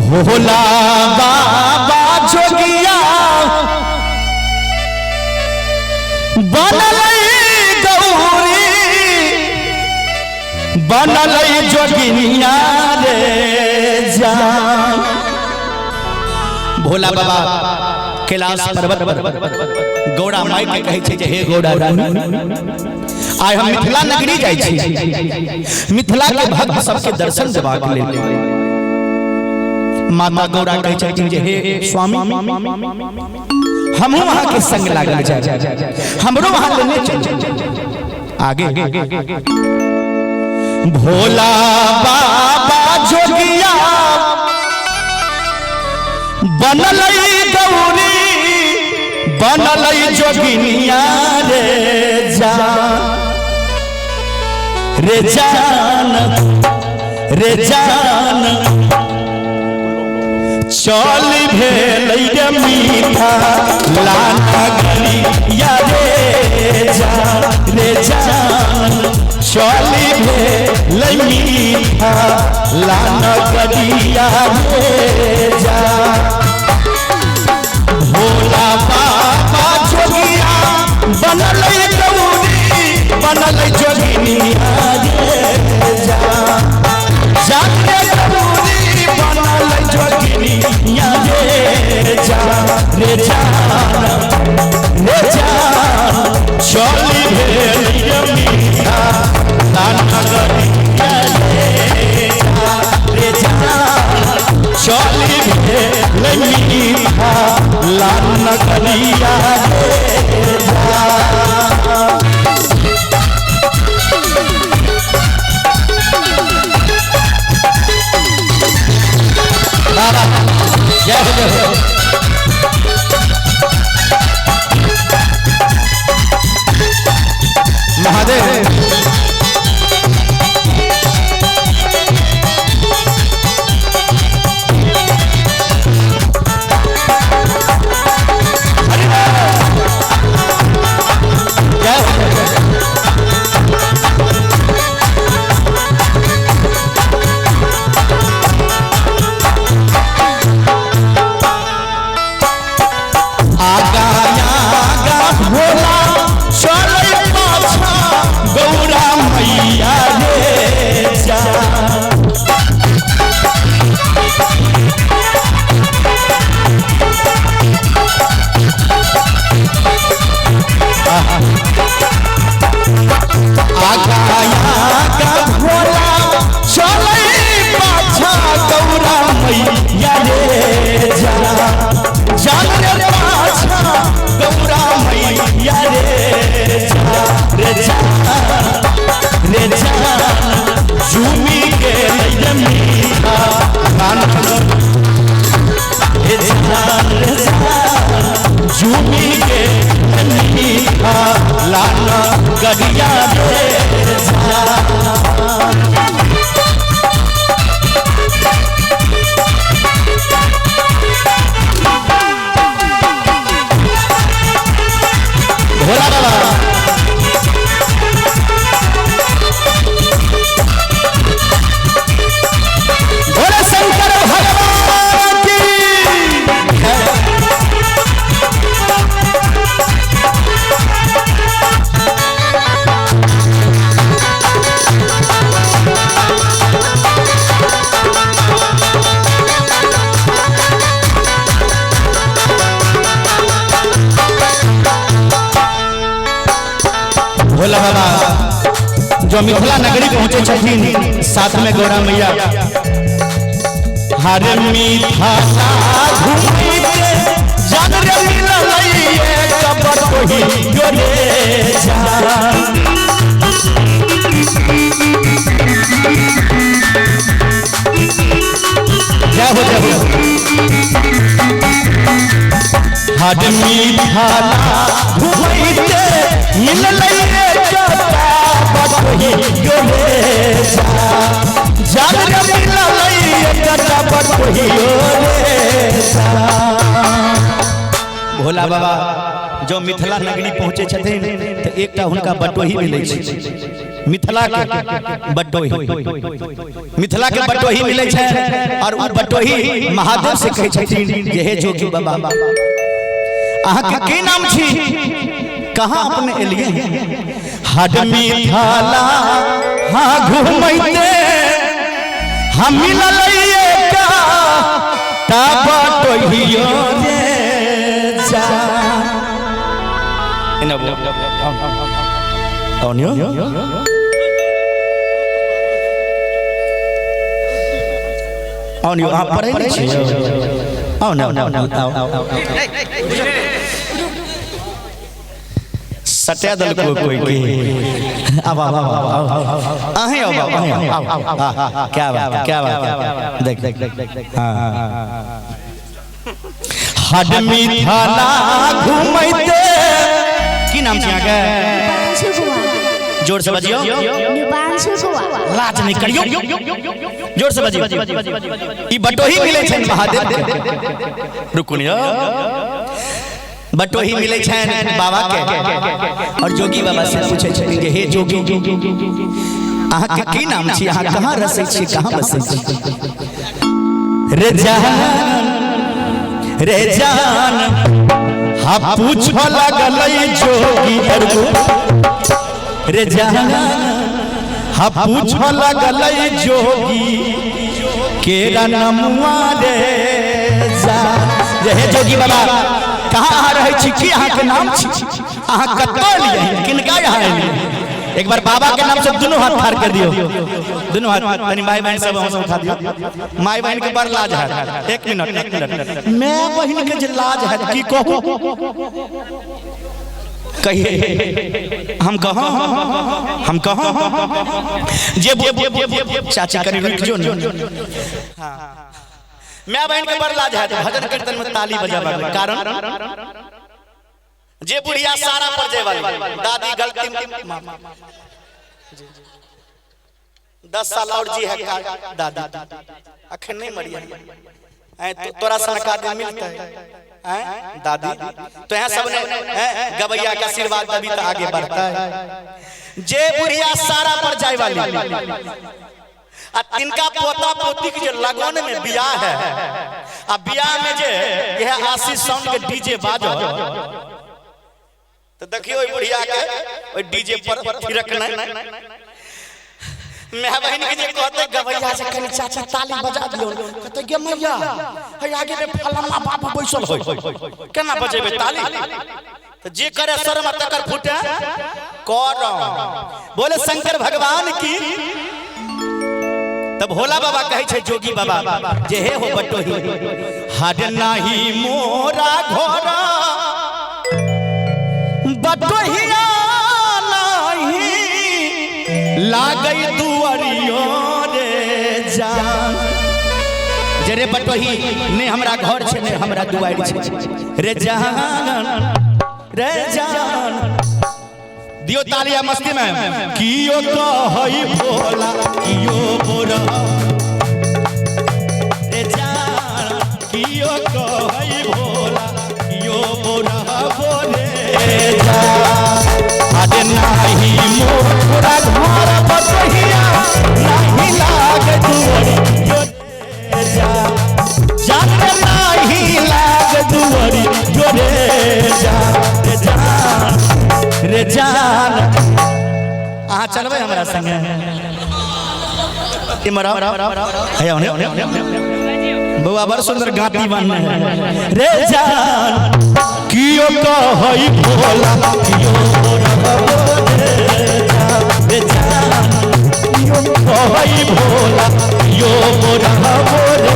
भोला बाबा जोगिया बनल गौरी बनल जोगिनिया रे जान। भोला बाबा कैलाश पर्वत पर गौड़ा माई के कहे छे हे गौड़ा रानी आइ हम मिथिला नगरी जाय छी, मिथिला के भक्त सबके दर्शन देबाक लेल। माता गौड़ा कहे छथिन जे हे स्वामी हमहु वहां के संग लागल जाय, हमरो वहां लेने चल आगे। भोला बाबा जोगिया बनल गौरी बनल जोगिनिया रे जान रे जान रे जान। चल भेल मीठा लाना गरिया रे जान रे जान। चल भेल मीठा लाना गरिया रे जान। भोला बाबा जोगिया बनल गौरी बनल जोगिनिया रे जान जाने गौरी बनल जोगिनिया रे जान रे जान रे जान। चली भेल मीठा लाना गरिया रे जान रे जान। चली भेल मीठा लाना गरिया रे जान। जय हो जय हो। महादेव लाना गरिया रे जान। भोला बाबा भोले शंकर भगवान की भोला बाबा जो मिथिला नगरी पहुंचे छथिन साथ में गौड़ा मैया। हरे मीठा साधु जान रे मिलल कबर कोही रे जान। जय हो जय हो। हरे मीठा घुमैते मिलल कबर कोही रे जान रे मिलल कबर कोही रे जान। भोला बाबा जो मिथिला नगरी पहुंचे छथिन तो एकटा हुनका बटोही मिलै छै। मिथिला के बटोही, मिथिला के बटोही मिले छै और उ बटोही महादेव से कहै छथिन जे हे जोगी बाबा अहाँ के की नाम छी, कहां अपने एलिए। हड मिथिला हां घुमैते हम मिललिए का ता बटोहियो जे जा इना ओनियो आप पढ़े नहीं छी आओ ना सत्या दल को कोई अब आहे आओ क्या बात देख हां हड मिथिला घुमैते की नाम छी आगे जोर से बजियो लाज नहीं करियो जोर से बजियो ई बटोही मिले छै महादेव रुकुनियो बटोही मिले छै बाबा के और जोगी बाबा से पूछे छै कि हे जोगी अहाँ के की नाम छी, अहाँ कहां रहै छी, कहां बसै छी। रे जान हा पूछो लगल जोगी रे जान हा पूछो लगल जोगी केरा नमुआ रे जा हे जोगी बाबा कहाँ रहे छी, की अहाँ के नाम छी, अहाँ कतौ लिए किनका यहाँ एलिए। एक बार बाबा के नाम से दोनों हाथ ठाड़ कर दियो, दोनों हाथ तनी माई बहन सब हमसे उठा दियो। माई बहन के बड़ लाज है, एक मिनट मैं बहन के जे लाज है की कहूं कहिए हम कहां जे चाचा करी रुक जो ना मैं बहन के बड़ लाज है भजन कीर्तन में ताली बजाबा कारण जे बुढ़िया सारा पर जाय वाली दादी गलती 10 साल और जी है दादी अखन नहीं मरिया तोरा सन का दिन मिलता है दादी तो यहाँ सब ने गवैया का आशीर्वाद दबी तो आगे बढ़ता है। जे बुढ़िया सारा पर जाय वाली आ तिनका पोता पोती के लगन में बियाह है आ बियाह में जे यह आशीष साउंड के डीजे बाजो तो देखियो बुढ़िया के ओइ डीजे पर थिरकना मैं बहन के जे कहते गवैया से कनी चाचा ताली बजा दियो कहते गे मैया हे आगे में फलाना बाबा बैसल होय केना बजेबे ताली तो जे करे शर्म तकर फूटे कर बोले शंकर भगवान की। तब भोला बाबा कहे छे जोगी बाबा जे हे हो बटोही हड नाही मोरा घोरा बटोहिया नाही लागई दुआरियो रे जान जे रे बटोही ने हमरा घर छे ने हमरा दुआरि छे रे जान दियो तालिया मस्ती में कियो कहई भोला कियो बोरा रे जान कियो कहई भोला कियो बोरा बोले जान अरे नाही मोरा घर बटोहिया नाही लाग दुआरी जान नाही लाग दुआरी जोरे जान रे जान अहाँ चलबे हमरा संगे इमरा है ओने बउआ बड़ सुंदर गाती बनने रे जान कियो कहई भोला कियो बोरा बोले रे जान कियो कहई भोला कियो बोरा बोले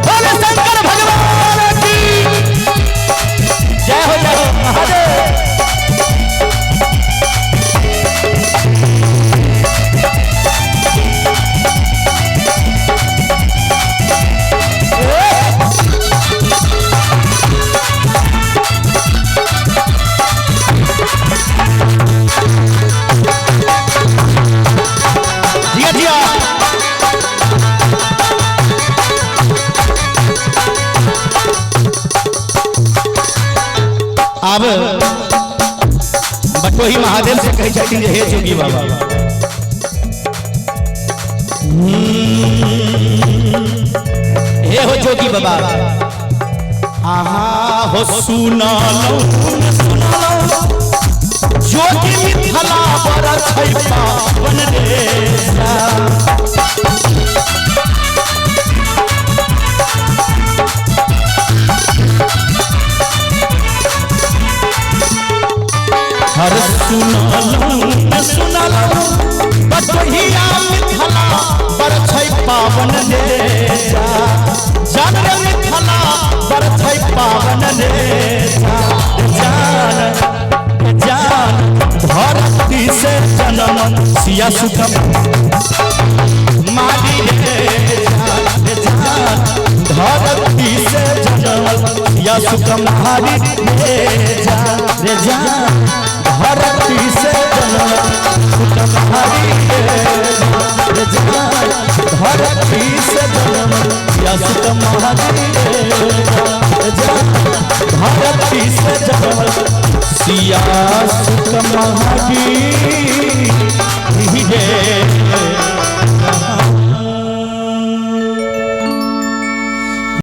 बोले शंकर भगवान की जय हो महादेव। वही महादेव से कही जाती है हे जोगी बाबा हे हो जोगी बाबा आहा हो सुना लो जोगी मिथला बड़ा छै पावन देशा हर सुना लो बटहिया मिथला बड़ा छै पावन देशा जान मिथला बड़ा छै पावन देशा जान धरती से जन्म सिया सुखम मारी जान धरती से जन्म सिया सुखम मारी जान धरती से जन्म सुखम मारी धरती से जन्म सिया सुखम मारी धरती से जन्म सिया सुख महावीर